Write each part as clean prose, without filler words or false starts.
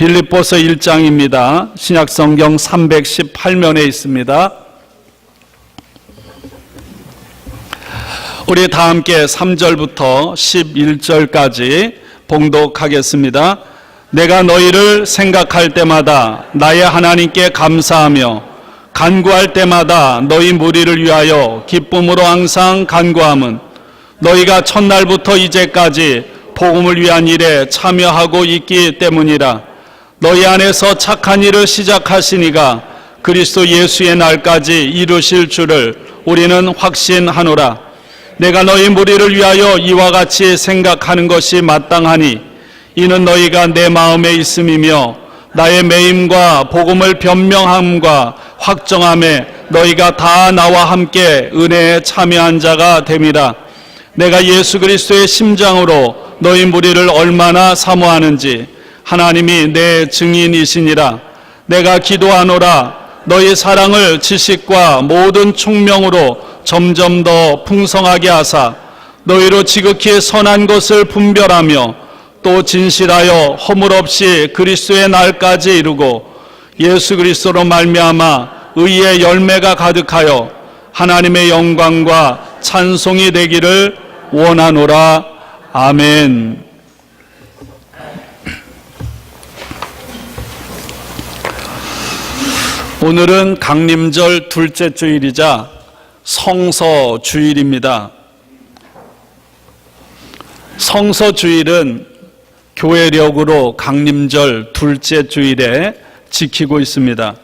빌립보서 1장입니다. 신약성경 318면에 있습니다. 우리 다 함께 3절부터 11절까지 봉독하겠습니다. 내가 너희를 생각할 때마다 나의 하나님께 감사하며 간구할 때마다 너희 무리를 위하여 기쁨으로 항상 간구함은 너희가 첫날부터 이제까지 복음을 위한 일에 참여하고 있기 때문이라. 너희 안에서 착한 일을 시작하시니가 그리스도 예수의 날까지 이루실 줄을 우리는 확신하노라. 내가 너희 무리를 위하여 이와 같이 생각하는 것이 마땅하니 이는 너희가 내 마음에 있음이며 나의 매임과 복음을 변명함과 확정함에 너희가 다 나와 함께 은혜에 참여한 자가 됨이라. 내가 예수 그리스도의 심장으로 너희 무리를 얼마나 사모하는지 하나님이 내 증인이시니라. 내가 기도하노라. 너희 사랑을 지식과 모든 총명으로 점점 더 풍성하게 하사 너희로 지극히 선한 것을 분별하며 또 진실하여 허물 없이 그리스도의 날까지 이루고 예수 그리스도로 말미암아 의의 열매가 가득하여 하나님의 영광과 찬송이 되기를 원하노라. 아멘. 오늘은 강림절 둘째 주일이자 성서주일입니다. 성서주일은 교회력으로 강림절 둘째 주일에 지키고 있습니다.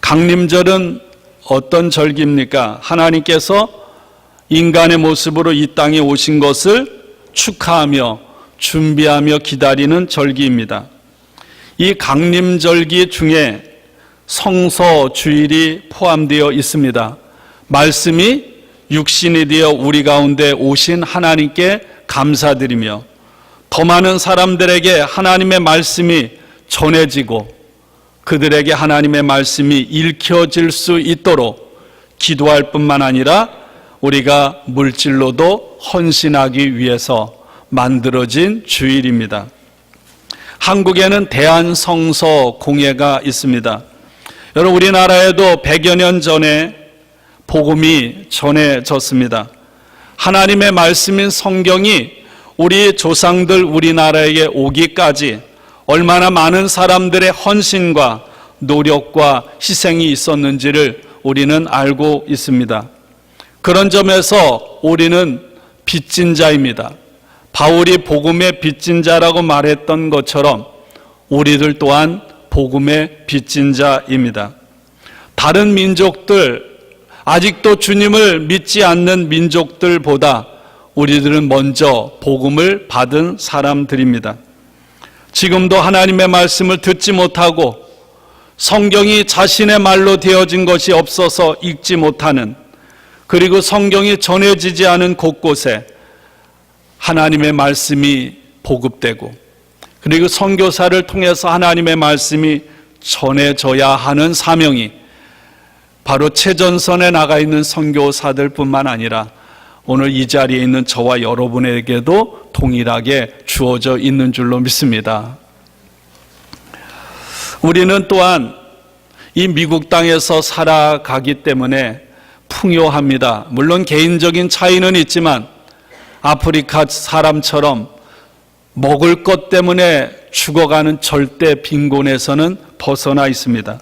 강림절은 어떤 절기입니까? 하나님께서 인간의 모습으로 이 땅에 오신 것을 축하하며 준비하며 기다리는 절기입니다. 이 강림절기 중에 성서주일이 포함되어 있습니다. 말씀이 육신이 되어 우리 가운데 오신 하나님께 감사드리며 더 많은 사람들에게 하나님의 말씀이 전해지고 그들에게 하나님의 말씀이 읽혀질 수 있도록 기도할 뿐만 아니라 우리가 물질로도 헌신하기 위해서 만들어진 주일입니다. 한국에는 대한성서공회가 있습니다. 여러분, 우리나라에도 100여 년 전에 복음이 전해졌습니다. 하나님의 말씀인 성경이 우리 조상들 우리나라에게 오기까지 얼마나 많은 사람들의 헌신과 노력과 희생이 있었는지를 우리는 알고 있습니다. 그런 점에서 우리는 빚진 자입니다. 바울이 복음의 빚진 자라고 말했던 것처럼 우리들 또한 복음의 빚진 자입니다. 다른 민족들, 아직도 주님을 믿지 않는 민족들보다 우리들은 먼저 복음을 받은 사람들입니다. 지금도 하나님의 말씀을 듣지 못하고 성경이 자신의 말로 되어진 것이 없어서 읽지 못하는, 그리고 성경이 전해지지 않은 곳곳에 하나님의 말씀이 보급되고 그리고 선교사를 통해서 하나님의 말씀이 전해져야 하는 사명이 바로 최전선에 나가 있는 선교사들 뿐만 아니라 오늘 이 자리에 있는 저와 여러분에게도 동일하게 주어져 있는 줄로 믿습니다. 우리는 또한 이 미국 땅에서 살아가기 때문에 풍요합니다. 물론 개인적인 차이는 있지만 아프리카 사람처럼 먹을 것 때문에 죽어가는 절대 빈곤에서는 벗어나 있습니다.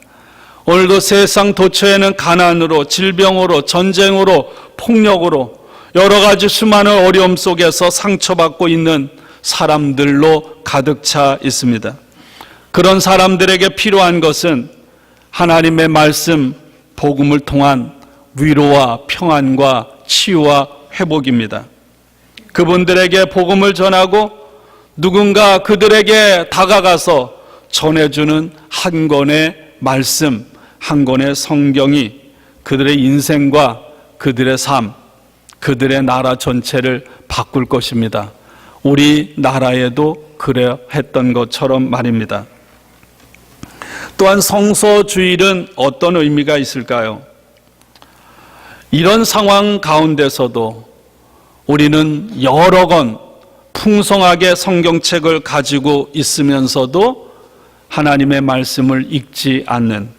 오늘도 세상 도처에는 가난으로, 질병으로, 전쟁으로, 폭력으로 여러 가지 수많은 어려움 속에서 상처받고 있는 사람들로 가득 차 있습니다. 그런 사람들에게 필요한 것은 하나님의 말씀, 복음을 통한 위로와 평안과 치유와 회복입니다. 그분들에게 복음을 전하고 누군가 그들에게 다가가서 전해주는 한 권의 말씀, 한 권의 성경이 그들의 인생과 그들의 삶, 그들의 나라 전체를 바꿀 것입니다. 우리 나라에도 그래 했던 것처럼 말입니다. 또한 성서주일은 어떤 의미가 있을까요? 이런 상황 가운데서도 우리는 여러 권 풍성하게 성경책을 가지고 있으면서도 하나님의 말씀을 읽지 않는,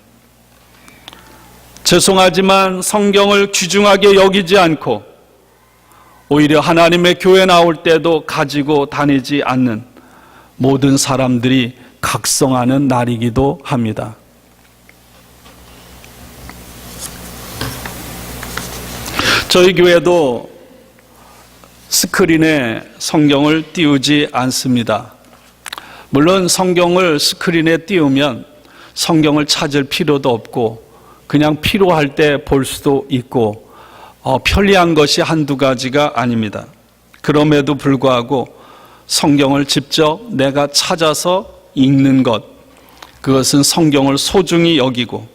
죄송하지만 성경을 귀중하게 여기지 않고 오히려 하나님의 교회 나올 때도 가지고 다니지 않는 모든 사람들이 각성하는 날이기도 합니다. 저희 교회도 스크린에 성경을 띄우지 않습니다. 물론 성경을 스크린에 띄우면 성경을 찾을 필요도 없고 그냥 필요할 때 볼 수도 있고 편리한 것이 한두 가지가 아닙니다. 그럼에도 불구하고 성경을 직접 내가 찾아서 읽는 것, 그것은 성경을 소중히 여기고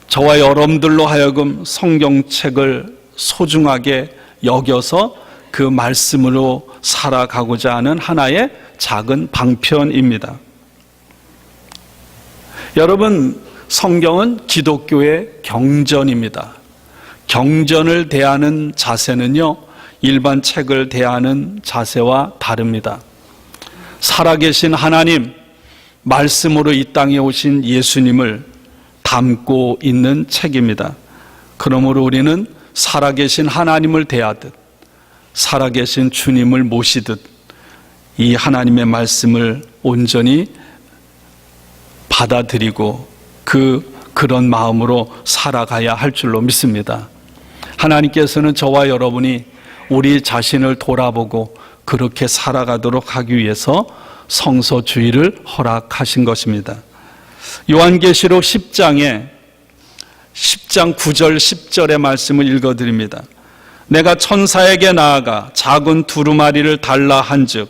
저와 여러분들로 하여금 성경책을 소중하게 여겨서 그 말씀으로 살아가고자 하는 하나의 작은 방편입니다. 여러분, 성경은 기독교의 경전입니다. 경전을 대하는 자세는요, 일반 책을 대하는 자세와 다릅니다. 살아계신 하나님, 말씀으로 이 땅에 오신 예수님을 담고 있는 책입니다. 그러므로 우리는 살아계신 하나님을 대하듯 살아계신 주님을 모시듯 이 하나님의 말씀을 온전히 받아들이고 그런 마음으로 살아가야 할 줄로 믿습니다. 하나님께서는 저와 여러분이 우리 자신을 돌아보고 그렇게 살아가도록 하기 위해서 성서주의를 허락하신 것입니다. 요한계시록 10장 9절 10절의 말씀을 읽어드립니다. 내가 천사에게 나아가 작은 두루마리를 달라 한즉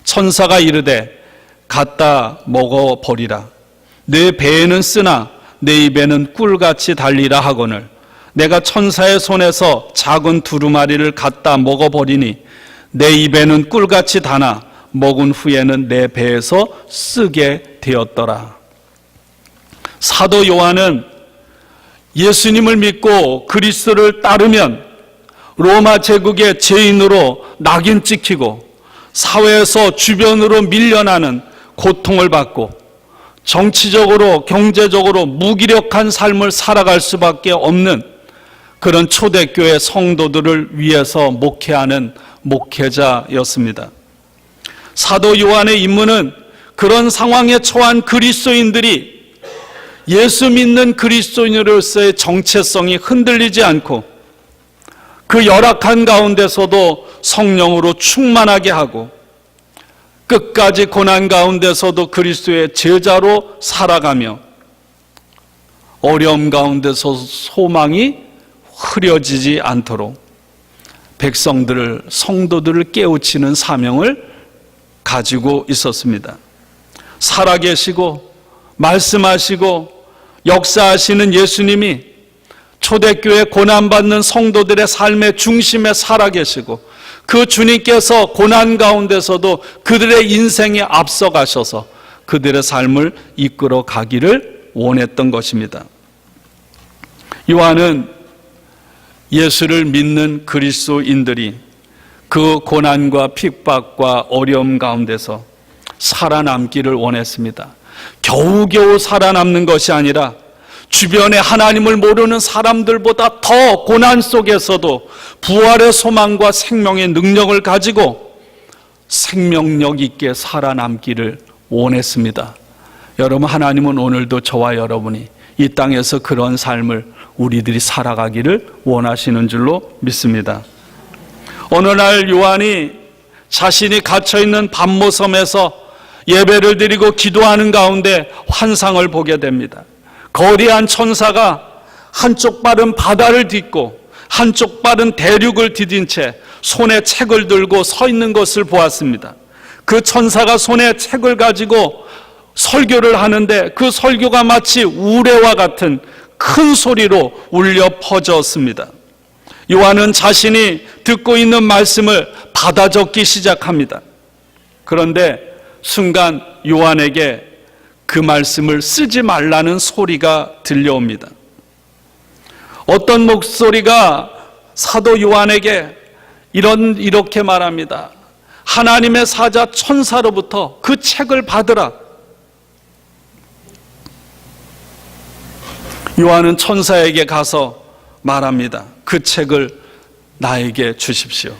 천사가 이르되 갖다 먹어버리라. 내 배에는 쓰나 내 입에는 꿀같이 달리라 하거늘 내가 천사의 손에서 작은 두루마리를 갖다 먹어버리니 내 입에는 꿀같이 다나 먹은 후에는 내 배에서 쓰게 되었더라. 사도 요한은 예수님을 믿고 그리스도를 따르면 로마 제국의 죄인으로 낙인 찍히고 사회에서 주변으로 밀려나는 고통을 받고 정치적으로 경제적으로 무기력한 삶을 살아갈 수밖에 없는 그런 초대교회 성도들을 위해서 목회하는 목회자였습니다. 사도 요한의 임무는 그런 상황에 처한 그리스도인들이 예수 믿는 그리스도인으로서의 정체성이 흔들리지 않고 그 열악한 가운데서도 성령으로 충만하게 하고 끝까지 고난 가운데서도 그리스도의 제자로 살아가며 어려움 가운데서 소망이 흐려지지 않도록 백성들을, 성도들을 깨우치는 사명을 가지고 있었습니다. 살아계시고 말씀하시고 역사하시는 예수님이 초대교회 고난받는 성도들의 삶의 중심에 살아계시고 그 주님께서 고난 가운데서도 그들의 인생에 앞서가셔서 그들의 삶을 이끌어 가기를 원했던 것입니다. 요한은 예수를 믿는 그리스도인들이 그 고난과 핍박과 어려움 가운데서 살아남기를 원했습니다. 겨우겨우 살아남는 것이 아니라 주변에 하나님을 모르는 사람들보다 더 고난 속에서도 부활의 소망과 생명의 능력을 가지고 생명력 있게 살아남기를 원했습니다. 여러분, 하나님은 오늘도 저와 여러분이 이 땅에서 그런 삶을 우리들이 살아가기를 원하시는 줄로 믿습니다. 어느 날 요한이 자신이 갇혀있는 밤모섬에서 예배를 드리고 기도하는 가운데 환상을 보게 됩니다. 거대한 천사가 한쪽 발은 바다를 딛고 한쪽 발은 대륙을 디딘 채 손에 책을 들고 서 있는 것을 보았습니다. 그 천사가 손에 책을 가지고 설교를 하는데 그 설교가 마치 우레와 같은 큰 소리로 울려 퍼졌습니다. 요한은 자신이 듣고 있는 말씀을 받아 적기 시작합니다. 그런데 순간 요한에게 그 말씀을 쓰지 말라는 소리가 들려옵니다. 어떤 목소리가 사도 요한에게 이렇게 말합니다. 하나님의 사자 천사로부터 그 책을 받으라. 요한은 천사에게 가서 말합니다. 그 책을 나에게 주십시오.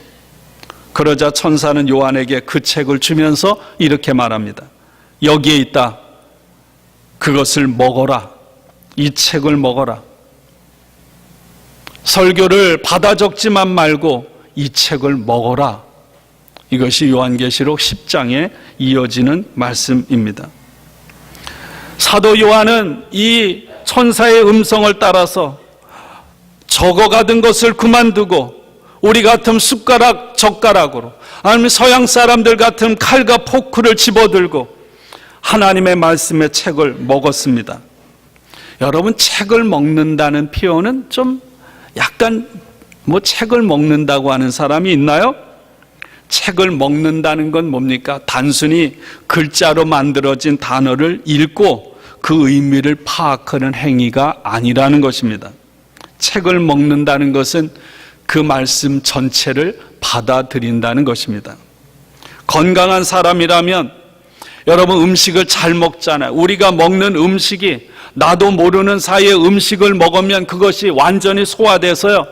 그러자 천사는 요한에게 그 책을 주면서 이렇게 말합니다. 여기에 있다. 그것을 먹어라. 이 책을 먹어라. 설교를 받아 적지만 말고 이 책을 먹어라. 이것이 요한계시록 10장에 이어지는 말씀입니다. 사도 요한은 이 천사의 음성을 따라서 적어가던 것을 그만두고 우리 같은 숟가락, 젓가락으로 아니면 서양 사람들 같은 칼과 포크를 집어들고 하나님의 말씀의 책을 먹었습니다. 여러분, 책을 먹는다는 표현은 좀 약간 책을 먹는다고 하는 사람이 있나요? 책을 먹는다는 건 뭡니까? 단순히 글자로 만들어진 단어를 읽고 그 의미를 파악하는 행위가 아니라는 것입니다. 책을 먹는다는 것은 그 말씀 전체를 받아들인다는 것입니다. 건강한 사람이라면 여러분 음식을 잘 먹잖아요. 우리가 먹는 음식이 나도 모르는 사이에 음식을 먹으면 그것이 완전히 소화돼서요.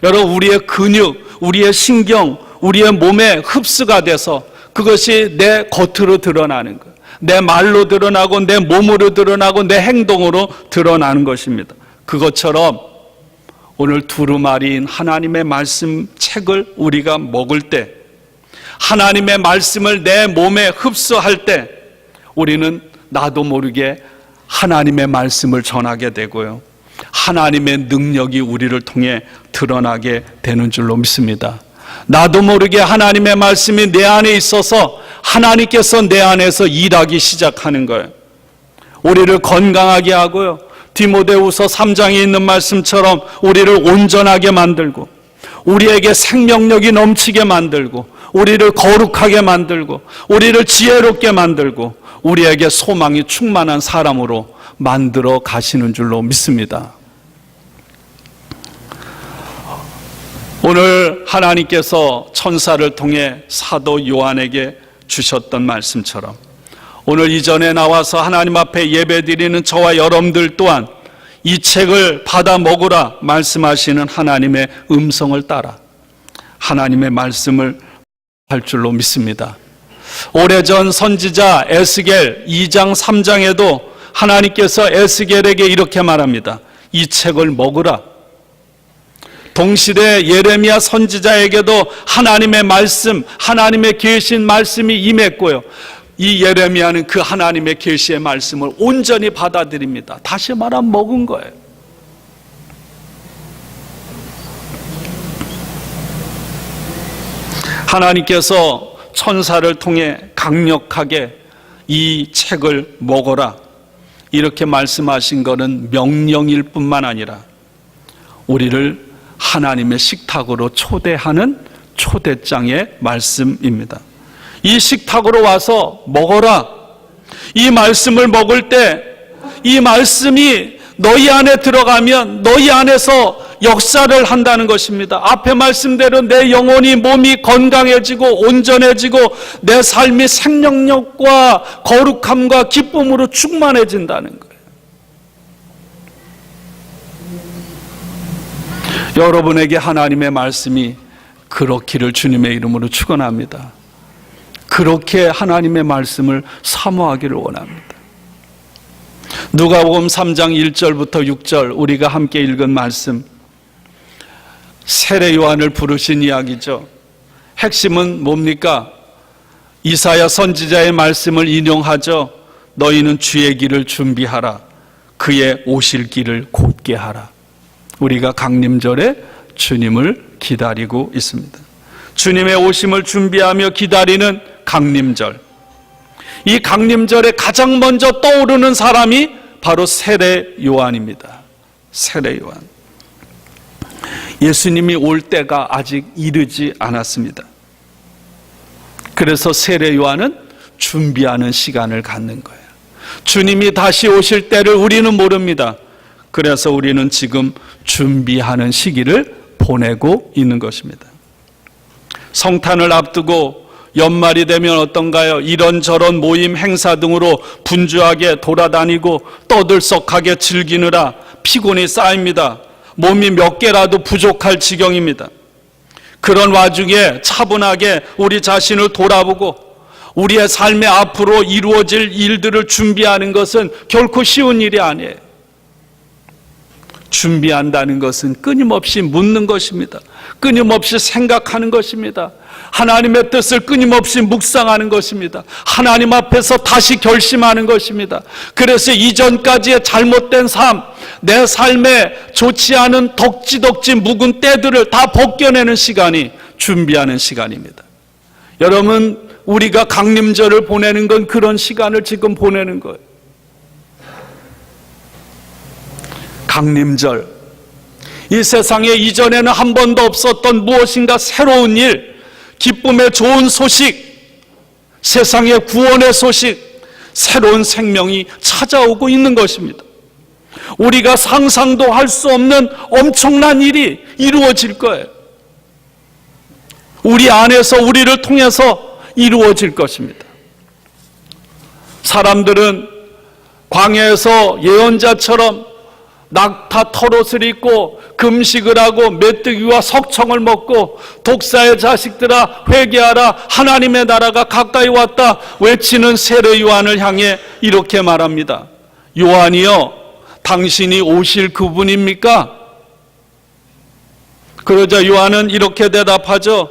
여러분 우리의 근육, 우리의 신경, 우리의 몸에 흡수가 돼서 그것이 내 겉으로 드러나는 거예요. 내 말로 드러나고 내 몸으로 드러나고 내 행동으로 드러나는 것입니다. 그것처럼 오늘 두루마리인 하나님의 말씀 책을 우리가 먹을 때, 하나님의 말씀을 내 몸에 흡수할 때 우리는 나도 모르게 하나님의 말씀을 전하게 되고요, 하나님의 능력이 우리를 통해 드러나게 되는 줄로 믿습니다. 나도 모르게 하나님의 말씀이 내 안에 있어서 하나님께서 내 안에서 일하기 시작하는 거예요. 우리를 건강하게 하고요, 디모데후서 3장에 있는 말씀처럼 우리를 온전하게 만들고 우리에게 생명력이 넘치게 만들고 우리를 거룩하게 만들고 우리를 지혜롭게 만들고 우리에게 소망이 충만한 사람으로 만들어 가시는 줄로 믿습니다. 오늘 하나님께서 천사를 통해 사도 요한에게 주셨던 말씀처럼 오늘 이전에 나와서 하나님 앞에 예배드리는 저와 여러분들 또한 이 책을 받아 먹으라 말씀하시는 하나님의 음성을 따라 하나님의 말씀을 할 줄로 믿습니다. 오래전 선지자 에스겔 2장 3장에도 하나님께서 에스겔에게 이렇게 말합니다. 이 책을 먹으라. 동시대 예레미야 선지자에게도 하나님의 말씀, 하나님의 계신 말씀이 임했고요, 이 예레미야는 그 하나님의 계시의 말씀을 온전히 받아들입니다. 다시 말하면 먹은 거예요. 하나님께서 천사를 통해 강력하게 이 책을 먹어라 이렇게 말씀하신 것은 명령일 뿐만 아니라 우리를 하나님의 식탁으로 초대하는 초대장의 말씀입니다. 이 식탁으로 와서 먹어라. 이 말씀을 먹을 때 이 말씀이 너희 안에 들어가면 너희 안에서 역사를 한다는 것입니다. 앞에 말씀대로 내 영혼이 몸이 건강해지고 온전해지고 내 삶이 생명력과 거룩함과 기쁨으로 충만해진다는 거예요. 여러분에게 하나님의 말씀이 그렇기를 주님의 이름으로 축원합니다. 그렇게 하나님의 말씀을 사모하기를 원합니다. 누가복음 3장 1절부터 6절 우리가 함께 읽은 말씀, 세례 요한을 부르신 이야기죠. 핵심은 뭡니까? 이사야 선지자의 말씀을 인용하죠. 너희는 주의 길을 준비하라. 그의 오실 길을 곧게 하라. 우리가 강림절에 주님을 기다리고 있습니다. 주님의 오심을 준비하며 기다리는 강림절. 이 강림절에 가장 먼저 떠오르는 사람이 바로 세례 요한입니다. 세례 요한. 예수님이 올 때가 아직 이르지 않았습니다. 그래서 세례 요한은 준비하는 시간을 갖는 거예요. 주님이 다시 오실 때를 우리는 모릅니다. 그래서 우리는 지금 준비하는 시기를 보내고 있는 것입니다. 성탄을 앞두고 연말이 되면 어떤가요? 이런저런 모임 행사 등으로 분주하게 돌아다니고 떠들썩하게 즐기느라 피곤이 쌓입니다. 몸이 몇 개라도 부족할 지경입니다. 그런 와중에 차분하게 우리 자신을 돌아보고 우리의 삶의 앞으로 이루어질 일들을 준비하는 것은 결코 쉬운 일이 아니에요. 준비한다는 것은 끊임없이 묻는 것입니다. 끊임없이 생각하는 것입니다. 하나님의 뜻을 끊임없이 묵상하는 것입니다. 하나님 앞에서 다시 결심하는 것입니다. 그래서 이전까지의 잘못된 삶, 내 삶에 좋지 않은 덕지덕지 묵은 때들을 다 벗겨내는 시간이 준비하는 시간입니다. 여러분, 우리가 강림절을 보내는 건 그런 시간을 지금 보내는 거예요. 강림절, 이 세상에 이전에는 한 번도 없었던 무엇인가 새로운 일, 기쁨의 좋은 소식, 세상의 구원의 소식, 새로운 생명이 찾아오고 있는 것입니다. 우리가 상상도 할 수 없는 엄청난 일이 이루어질 거예요. 우리 안에서, 우리를 통해서 이루어질 것입니다. 사람들은 광야에서 예언자처럼 낙타 털옷을 입고 금식을 하고 메뚜기와 석청을 먹고 독사의 자식들아 회개하라 하나님의 나라가 가까이 왔다 외치는 세례 요한을 향해 이렇게 말합니다. 요한이여, 당신이 오실 그분입니까? 그러자 요한은 이렇게 대답하죠.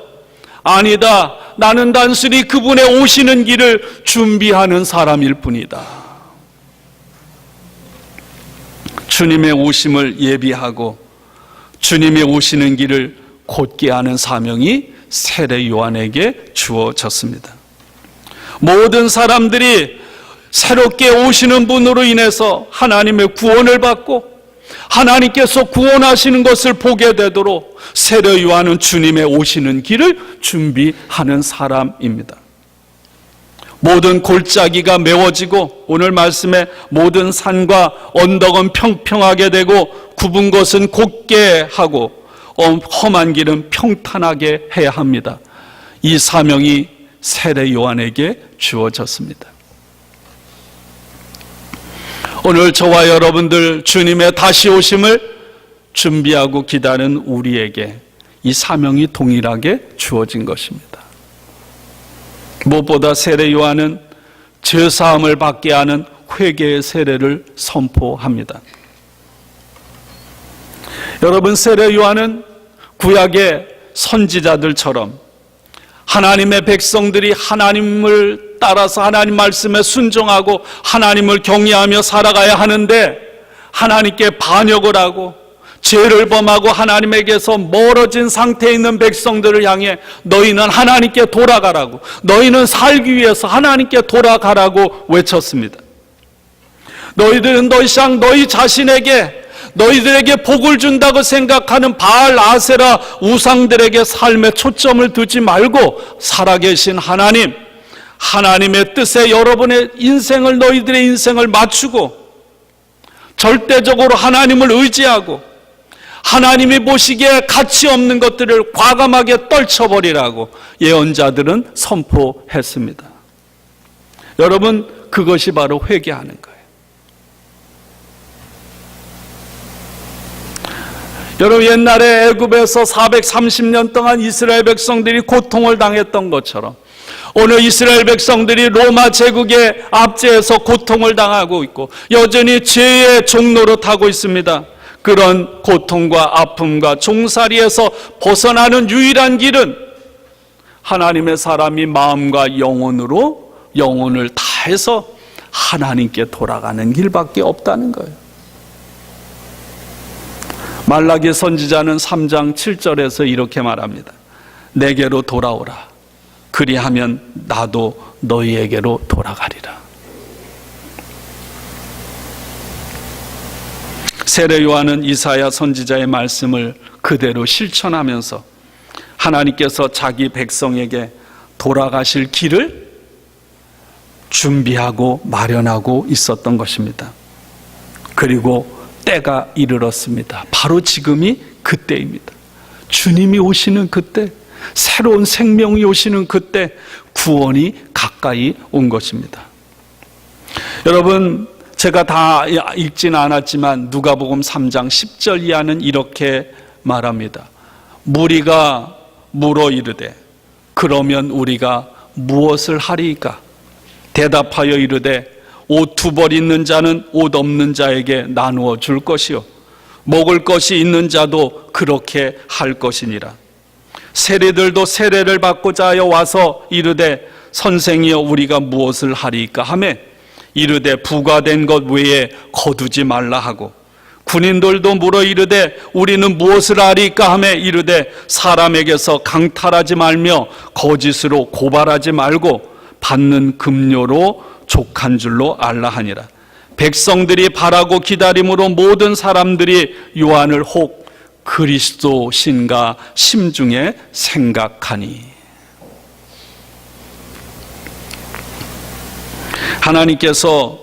아니다, 나는 단순히 그분의 오시는 길을 준비하는 사람일 뿐이다. 주님의 오심을 예비하고 주님의 오시는 길을 곧게 하는 사명이 세례 요한에게 주어졌습니다. 모든 사람들이 새롭게 오시는 분으로 인해서 하나님의 구원을 받고 하나님께서 구원하시는 것을 보게 되도록 세례 요한은 주님의 오시는 길을 준비하는 사람입니다. 모든 골짜기가 메워지고 오늘 말씀에 모든 산과 언덕은 평평하게 되고 굽은 것은 곧게 하고 험한 길은 평탄하게 해야 합니다. 이 사명이 세례 요한에게 주어졌습니다. 오늘 저와 여러분들 주님의 다시 오심을 준비하고 기다리는 우리에게 이 사명이 동일하게 주어진 것입니다. 무엇보다 세례 요한은 죄사함을 받게 하는 회개의 세례를 선포합니다. 여러분, 세례 요한은 구약의 선지자들처럼 하나님의 백성들이 하나님을 따라서 하나님 말씀에 순종하고 하나님을 경외하며 살아가야 하는데 하나님께 반역을 하고 죄를 범하고 하나님에게서 멀어진 상태에 있는 백성들을 향해 너희는 하나님께 돌아가라고, 너희는 살기 위해서 하나님께 돌아가라고 외쳤습니다. 너희들은 더 이상 너희 자신에게, 너희들에게 복을 준다고 생각하는 바알, 아세라 우상들에게 삶의 초점을 두지 말고 살아계신 하나님, 하나님의 뜻에 여러분의 인생을, 너희들의 인생을 맞추고 절대적으로 하나님을 의지하고 하나님이 보시기에 가치 없는 것들을 과감하게 떨쳐버리라고 예언자들은 선포했습니다. 여러분, 그것이 바로 회개하는 거예요. 여러분, 옛날에 애굽에서 430년 동안 이스라엘 백성들이 고통을 당했던 것처럼 오늘 이스라엘 백성들이 로마 제국의 압제에서 고통을 당하고 있고 여전히 죄의 종로로 타고 있습니다. 그런 고통과 아픔과 종살이에서 벗어나는 유일한 길은 하나님의 사람이 마음과 영혼으로 영혼을 다해서 하나님께 돌아가는 길밖에 없다는 거예요. 말라기 선지자는 3장 7절에서 이렇게 말합니다. 내게로 돌아오라. 그리하면 나도 너희에게로 돌아가리라. 세례 요한은 이사야 선지자의 말씀을 그대로 실천하면서 하나님께서 자기 백성에게 돌아가실 길을 준비하고 마련하고 있었던 것입니다. 그리고 때가 이르렀습니다. 바로 지금이 그때입니다. 주님이 오시는 그때, 새로운 생명이 오시는 그때 구원이 가까이 온 것입니다. 여러분, 제가 다 읽지는 않았지만 누가복음 3장 10절 이하는 이렇게 말합니다. 무리가 물어 이르되 그러면 우리가 무엇을 하리이까? 대답하여 이르되 옷 두 벌 있는 자는 옷 없는 자에게 나누어 줄 것이요 먹을 것이 있는 자도 그렇게 할 것이니라. 세리들도 세례를 받고자 하여 와서 이르되 선생이여 우리가 무엇을 하리이까 하매 이르되 부과된 것 외에 거두지 말라 하고, 군인들도 물어 이르되 우리는 무엇을 하리이까 하매 이르되 사람에게서 강탈하지 말며 거짓으로 고발하지 말고 받는 급료로 족한 줄로 알라 하니라. 백성들이 바라고 기다림으로 모든 사람들이 요한을 혹 그리스도신가 심중에 생각하니. 하나님께서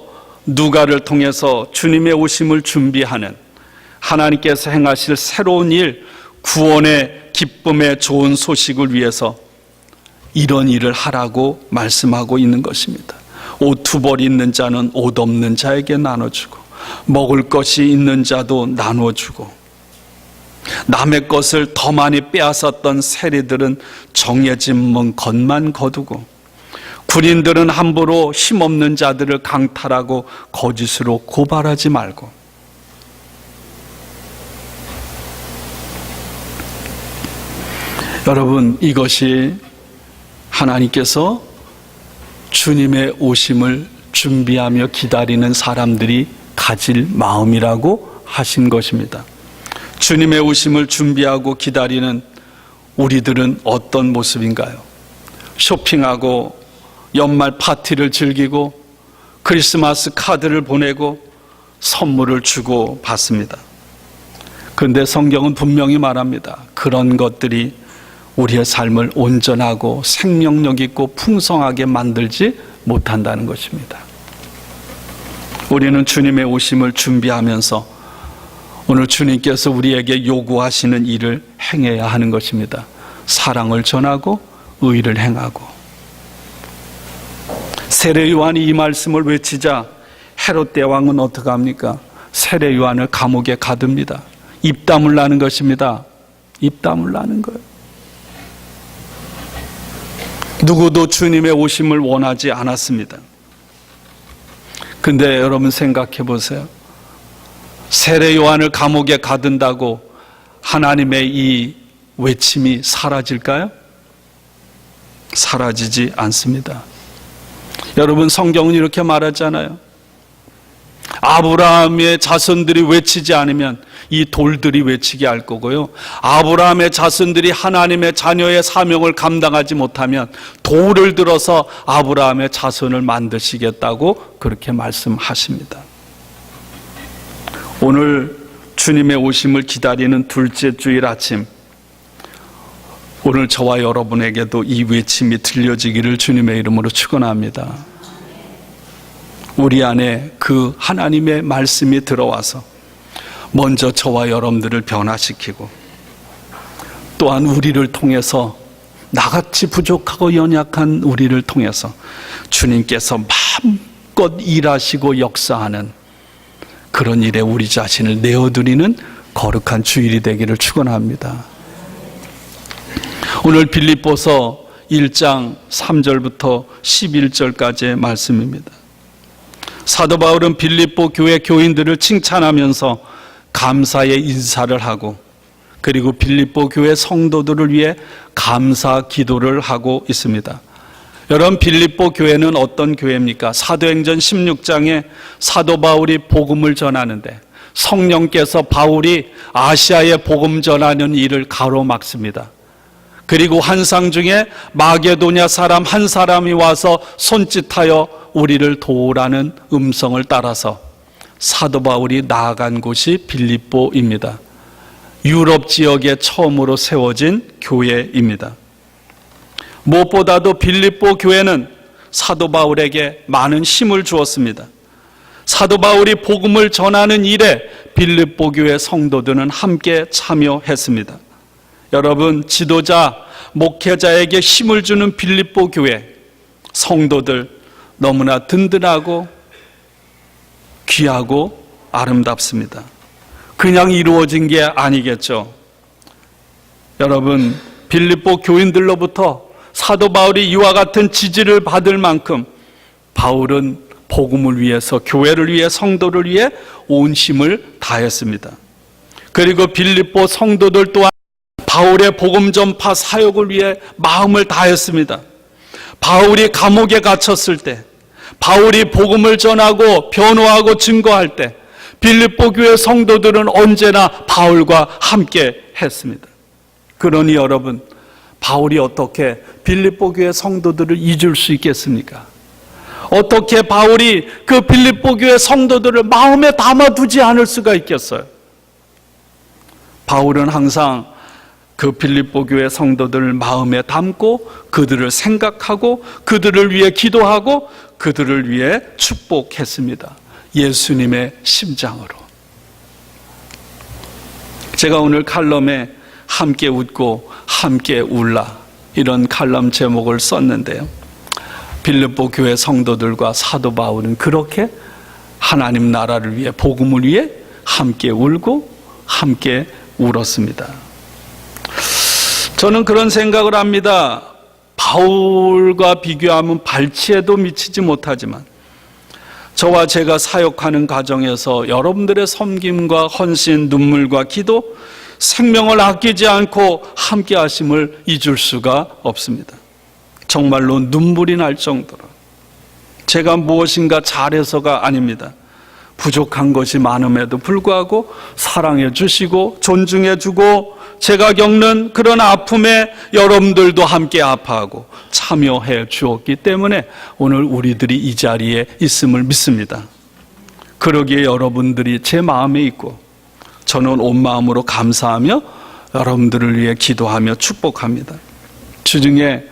누가를 통해서 주님의 오심을 준비하는, 하나님께서 행하실 새로운 일, 구원의 기쁨의 좋은 소식을 위해서 이런 일을 하라고 말씀하고 있는 것입니다. 옷 두 벌 있는 자는 옷 없는 자에게 나눠주고 먹을 것이 있는 자도 나눠주고, 남의 것을 더 많이 빼앗았던 세리들은 정해진 것만 거두고, 군인들은 함부로 힘없는 자들을 강탈하고 거짓으로 고발하지 말고, 여러분, 이것이 하나님께서 주님의 오심을 준비하며 기다리는 사람들이 가질 마음이라고 하신 것입니다. 주님의 오심을 준비하고 기다리는 우리들은 어떤 모습인가요? 쇼핑하고 연말 파티를 즐기고 크리스마스 카드를 보내고 선물을 주고 받습니다. 그런데 성경은 분명히 말합니다. 그런 것들이 우리의 삶을 온전하고 생명력 있고 풍성하게 만들지 못한다는 것입니다. 우리는 주님의 오심을 준비하면서 오늘 주님께서 우리에게 요구하시는 일을 행해야 하는 것입니다. 사랑을 전하고 의를 행하고. 세례 요한이 이 말씀을 외치자 헤롯 대왕은 어떻게 합니까? 세례 요한을 감옥에 가둡니다. 입담을 나는 것입니다. 입담을 나는 거예요. 누구도 주님의 오심을 원하지 않았습니다. 근데 여러분 생각해 보세요. 세례 요한을 감옥에 가둔다고 하나님의 이 외침이 사라질까요? 사라지지 않습니다. 여러분, 성경은 이렇게 말하잖아요. 아브라함의 자손들이 외치지 않으면 이 돌들이 외치게 할 거고요, 아브라함의 자손들이 하나님의 자녀의 사명을 감당하지 못하면 돌을 들어서 아브라함의 자손을 만드시겠다고 그렇게 말씀하십니다. 오늘 주님의 오심을 기다리는 둘째 주일 아침, 오늘 저와 여러분에게도 이 외침이 들려지기를 주님의 이름으로 축원합니다. 우리 안에 그 하나님의 말씀이 들어와서 먼저 저와 여러분들을 변화시키고, 또한 우리를 통해서, 나같이 부족하고 연약한 우리를 통해서 주님께서 마음껏 일하시고 역사하는 그런 일에 우리 자신을 내어드리는 거룩한 주일이 되기를 축원합니다. 오늘 빌립보서 1장 3절부터 11절까지의 말씀입니다. 사도 바울은 빌립보 교회 교인들을 칭찬하면서 감사의 인사를 하고, 그리고 빌립보 교회 성도들을 위해 감사 기도를 하고 있습니다. 여러분, 빌립보 교회는 어떤 교회입니까? 사도행전 16장에 사도 바울이 복음을 전하는데 성령께서 바울이 아시아에 복음 전하는 일을 가로막습니다. 그리고 환상 중에 마게도냐 사람 한 사람이 와서 손짓하여 우리를 도우라는 음성을 따라서 사도 바울이 나아간 곳이 빌립보입니다. 유럽 지역에 처음으로 세워진 교회입니다. 무엇보다도 빌립보 교회는 사도 바울에게 많은 힘을 주었습니다. 사도 바울이 복음을 전하는 일에 빌립보 교회 성도들은 함께 참여했습니다. 여러분, 지도자 목회자에게 힘을 주는 빌립보 교회 성도들 너무나 든든하고 귀하고 아름답습니다. 그냥 이루어진 게 아니겠죠. 여러분, 빌립보 교인들로부터 사도 바울이 이와 같은 지지를 받을 만큼 바울은 복음을 위해서, 교회를 위해, 성도를 위해 온 힘을 다했습니다. 그리고 빌립보 성도들 또한 바울의 복음 전파 사역을 위해 마음을 다했습니다. 바울이 감옥에 갇혔을 때, 바울이 복음을 전하고 변호하고 증거할 때 빌립보 교회 성도들은 언제나 바울과 함께 했습니다. 그러니 여러분, 바울이 어떻게 빌립보 교회 성도들을 잊을 수 있겠습니까? 어떻게 바울이 그 빌립보 교회 성도들을 마음에 담아두지 않을 수가 있겠어요? 바울은 항상 그 빌립보 교회 성도들을 마음에 담고 그들을 생각하고 그들을 위해 기도하고 그들을 위해 축복했습니다. 예수님의 심장으로. 제가 오늘 칼럼에 함께 웃고 함께 울라 이런 칼럼 제목을 썼는데요. 빌립보 교회 성도들과 사도 바울은 그렇게 하나님 나라를 위해, 복음을 위해 함께 울고 함께 울었습니다. 저는 그런 생각을 합니다. 바울과 비교하면 발치에도 미치지 못하지만 저와 제가 사역하는 과정에서 여러분들의 섬김과 헌신, 눈물과 기도, 생명을 아끼지 않고 함께 하심을 잊을 수가 없습니다. 정말로 눈물이 날 정도로. 제가 무엇인가 잘해서가 아닙니다. 부족한 것이 많음에도 불구하고 사랑해 주시고 존중해 주고 제가 겪는 그런 아픔에 여러분들도 함께 아파하고 참여해 주었기 때문에 오늘 우리들이 이 자리에 있음을 믿습니다. 그러기에 여러분들이 제 마음에 있고 저는 온 마음으로 감사하며 여러분들을 위해 기도하며 축복합니다. 주중에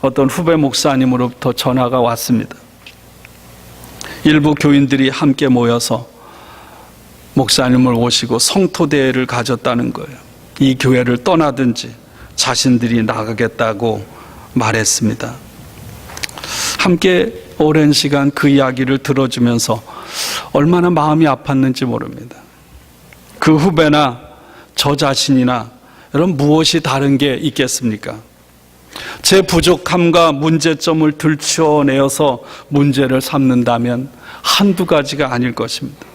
어떤 후배 목사님으로부터 전화가 왔습니다. 일부 교인들이 함께 모여서 목사님을 오시고 성토대회를 가졌다는 거예요. 이 교회를 떠나든지 자신들이 나가겠다고 말했습니다. 함께 오랜 시간 그 이야기를 들어주면서 얼마나 마음이 아팠는지 모릅니다. 그 후배나 저 자신이나 여러분 무엇이 다른 게 있겠습니까? 제 부족함과 문제점을 들추어내어서 문제를 삼는다면 한두 가지가 아닐 것입니다.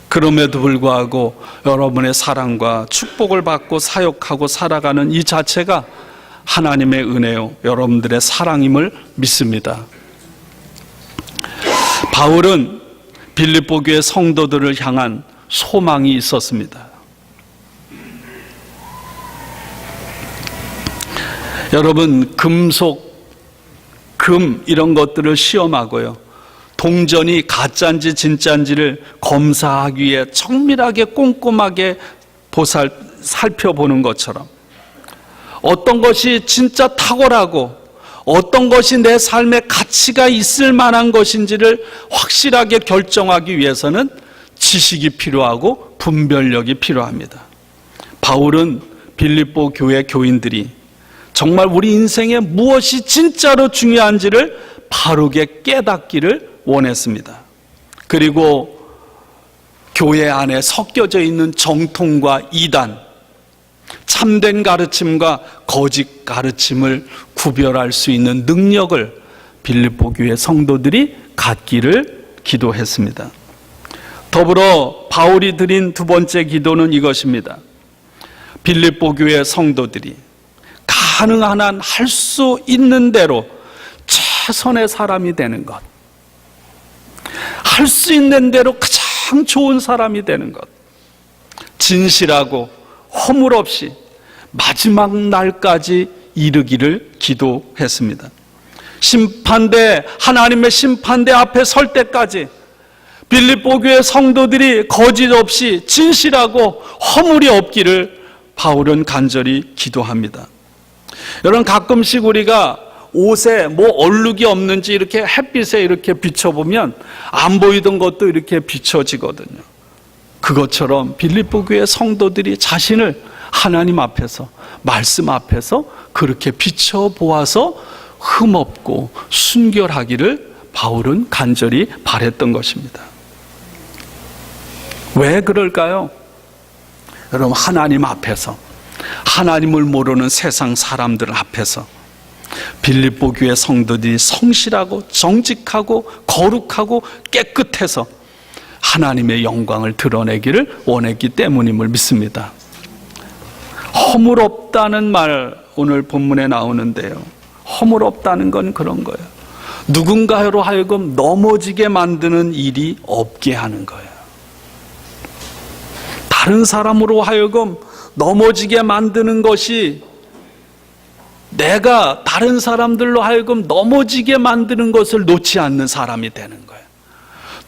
그럼에도 불구하고 여러분의 사랑과 축복을 받고 사역하고 살아가는 이 자체가 하나님의 은혜요, 여러분들의 사랑임을 믿습니다. 바울은 빌립보 교회 성도들을 향한 소망이 있었습니다. 여러분, 금속, 금 이런 것들을 시험하고요, 동전이 가짜인지 진짜인지를 검사하기 위해 정밀하게 꼼꼼하게 살펴보는 것처럼 어떤 것이 진짜 탁월하고 어떤 것이 내 삶에 가치가 있을 만한 것인지를 확실하게 결정하기 위해서는 지식이 필요하고 분별력이 필요합니다. 바울은 빌립보 교회 교인들이 정말 우리 인생에 무엇이 진짜로 중요한지를 바르게 깨닫기를 원했습니다. 그리고 교회 안에 섞여져 있는 정통과 이단, 참된 가르침과 거짓 가르침을 구별할 수 있는 능력을 빌립보 교회 성도들이 갖기를 기도했습니다. 더불어 바울이 드린 두 번째 기도는 이것입니다. 빌립보 교회 성도들이 가능한 한 할 수 있는 대로 최선의 사람이 되는 것, 할 수 있는 대로 가장 좋은 사람이 되는 것, 진실하고 허물 없이 마지막 날까지 이르기를 기도했습니다. 심판대, 하나님의 심판대 앞에 설 때까지 빌립보 교회 성도들이 거짓 없이 진실하고 허물이 없기를 바울은 간절히 기도합니다. 여러분, 가끔씩 우리가 옷에 뭐 얼룩이 없는지 이렇게 햇빛에 이렇게 비춰보면 안 보이던 것도 이렇게 비춰지거든요. 그것처럼 빌립보 교회 성도들이 자신을 하나님 앞에서, 말씀 앞에서 그렇게 비춰보아서 흠없고 순결하기를 바울은 간절히 바랬던 것입니다. 왜 그럴까요? 여러분, 하나님 앞에서, 하나님을 모르는 세상 사람들 앞에서 빌립보 교회 성도들이 성실하고 정직하고 거룩하고 깨끗해서 하나님의 영광을 드러내기를 원했기 때문임을 믿습니다. 허물없다는 말 오늘 본문에 나오는데요, 허물없다는 건 그런 거예요. 누군가로 하여금 넘어지게 만드는 일이 없게 하는 거예요. 다른 사람으로 하여금 넘어지게 만드는 것이, 내가 다른 사람들로 하여금 넘어지게 만드는 것을 놓지 않는 사람이 되는 거예요.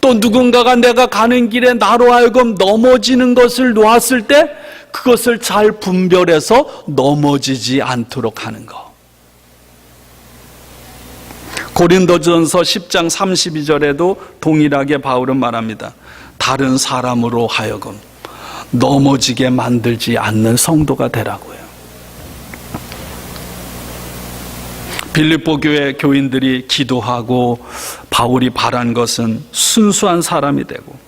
또 누군가가 내가 가는 길에 나로 하여금 넘어지는 것을 놓았을 때 그것을 잘 분별해서 넘어지지 않도록 하는 것. 고린도전서 10장 32절에도 동일하게 바울은 말합니다. 다른 사람으로 하여금 넘어지게 만들지 않는 성도가 되라고요. 빌립보 교회 교인들이 기도하고 바울이 바란 것은 순수한 사람이 되고,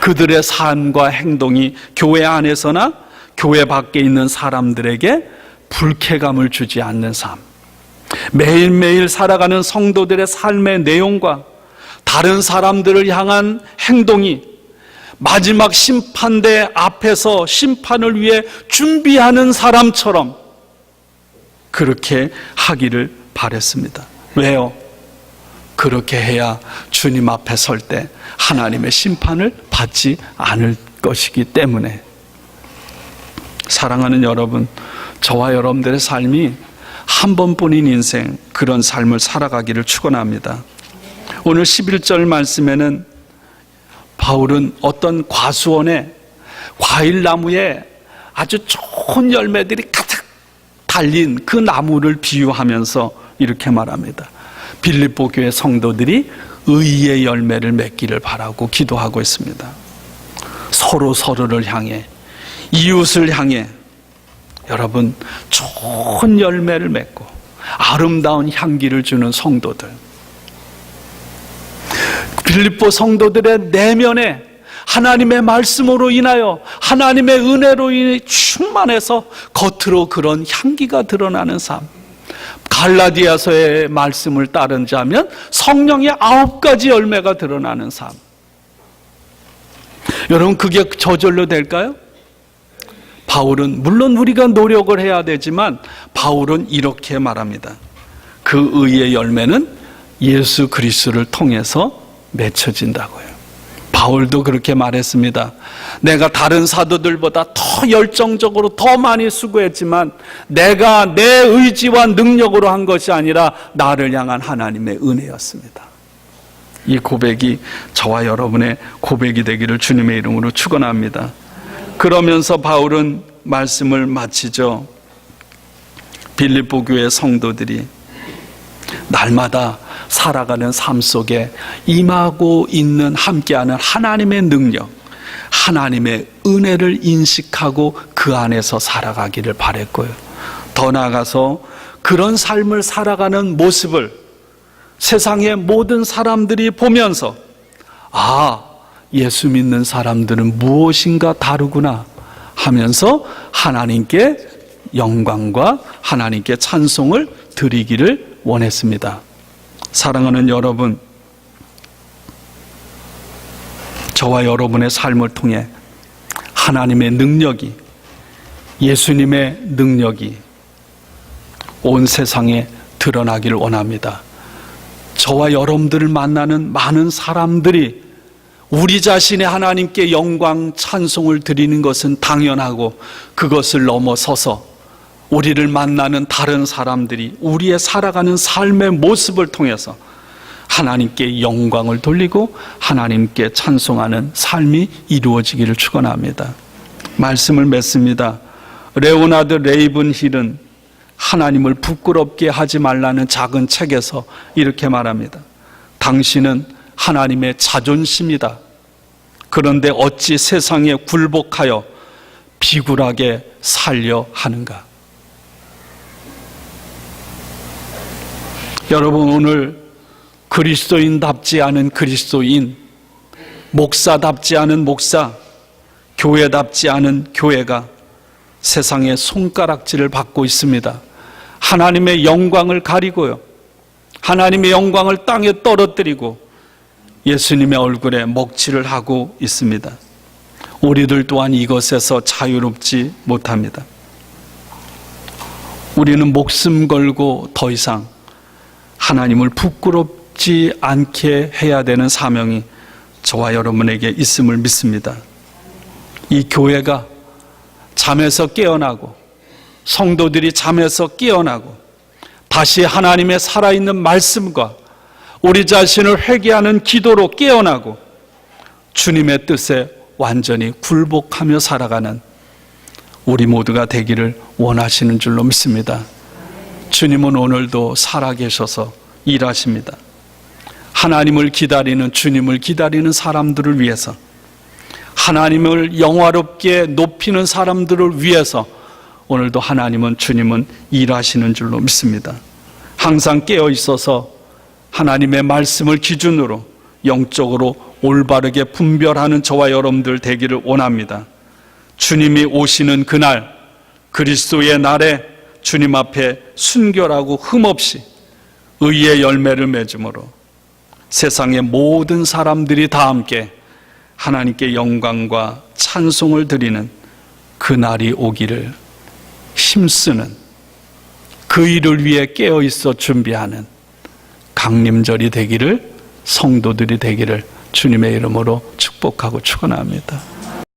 그들의 삶과 행동이 교회 안에서나 교회 밖에 있는 사람들에게 불쾌감을 주지 않는 삶, 매일매일 살아가는 성도들의 삶의 내용과 다른 사람들을 향한 행동이 마지막 심판대 앞에서 심판을 위해 준비하는 사람처럼 그렇게 하기를 바랬습니다. 왜요? 그렇게 해야 주님 앞에 설 때 하나님의 심판을 받지 않을 것이기 때문에. 사랑하는 여러분, 저와 여러분들의 삶이 한 번뿐인 인생, 그런 삶을 살아가기를 축원합니다. 오늘 11절 말씀에는 바울은 어떤 과수원에 과일나무에 아주 좋은 열매들이 가득 달린 그 나무를 비유하면서 이렇게 말합니다. 빌립보 교회 성도들이 의의 열매를 맺기를 바라고 기도하고 있습니다. 서로 서로를 향해, 이웃을 향해 여러분 좋은 열매를 맺고 아름다운 향기를 주는 성도들, 빌립보 성도들의 내면에 하나님의 말씀으로 인하여 하나님의 은혜로 인해 충만해서 겉으로 그런 향기가 드러나는 삶. 갈라디아서의 말씀을 따른 자면 성령의 9가지 열매가 드러나는 삶. 여러분, 그게 저절로 될까요? 바울은, 물론 우리가 노력을 해야 되지만 바울은 이렇게 말합니다. 그 의의 열매는 예수 그리스도를 통해서 맺혀진다고요. 바울도 그렇게 말했습니다. 내가 다른 사도들보다 더 열정적으로 더 많이 수고했지만 내가 내 의지와 능력으로 한 것이 아니라 나를 향한 하나님의 은혜였습니다. 이 고백이 저와 여러분의 고백이 되기를 주님의 이름으로 축원합니다. 그러면서 바울은 말씀을 마치죠. 빌립보 교회 성도들이 날마다 살아가는 삶 속에 임하고 있는, 함께하는 하나님의 능력, 하나님의 은혜를 인식하고 그 안에서 살아가기를 바랬고요. 더 나아가서 그런 삶을 살아가는 모습을 세상의 모든 사람들이 보면서, 아, 예수 믿는 사람들은 무엇인가 다르구나 하면서 하나님께 영광과 하나님께 찬송을 드리기를 원했습니다. 사랑하는 여러분, 저와 여러분의 삶을 통해 하나님의 능력이, 예수님의 능력이 온 세상에 드러나기를 원합니다. 저와 여러분들을 만나는 많은 사람들이 우리 자신의 하나님께 영광, 찬송을 드리는 것은 당연하고, 그것을 넘어서서 우리를 만나는 다른 사람들이 우리의 살아가는 삶의 모습을 통해서 하나님께 영광을 돌리고 하나님께 찬송하는 삶이 이루어지기를 축원합니다. 말씀을 맺습니다. 레오나드 레이븐힐은 하나님을 부끄럽게 하지 말라는 작은 책에서 이렇게 말합니다. 당신은 하나님의 자존심이다. 그런데 어찌 세상에 굴복하여 비굴하게 살려 하는가? 여러분, 오늘 그리스도인답지 않은 그리스도인, 목사답지 않은 목사, 교회답지 않은 교회가 세상의 손가락질을 받고 있습니다. 하나님의 영광을 가리고요, 하나님의 영광을 땅에 떨어뜨리고 예수님의 얼굴에 먹칠을 하고 있습니다. 우리들 또한 이것에서 자유롭지 못합니다. 우리는 목숨 걸고 더 이상 하나님을 부끄럽지 않게 해야 되는 사명이 저와 여러분에게 있음을 믿습니다. 이 교회가 잠에서 깨어나고, 성도들이 잠에서 깨어나고 다시 하나님의 살아있는 말씀과 우리 자신을 회개하는 기도로 깨어나고 주님의 뜻에 완전히 굴복하며 살아가는 우리 모두가 되기를 원하시는 줄로 믿습니다. 주님은 오늘도 살아계셔서 일하십니다. 하나님을 기다리는, 주님을 기다리는 사람들을 위해서, 하나님을 영화롭게 높이는 사람들을 위해서 오늘도 하나님은, 주님은 일하시는 줄로 믿습니다. 항상 깨어 있어서 하나님의 말씀을 기준으로 영적으로 올바르게 분별하는 저와 여러분들 되기를 원합니다. 주님이 오시는 그날, 그리스도의 날에 주님 앞에 순결하고 흠없이 의의 열매를 맺음으로 세상의 모든 사람들이 다 함께 하나님께 영광과 찬송을 드리는 그날이 오기를 힘쓰는, 그 일을 위해 깨어있어 준비하는 강림절이 되기를, 성도들이 되기를 주님의 이름으로 축복하고 축원합니다.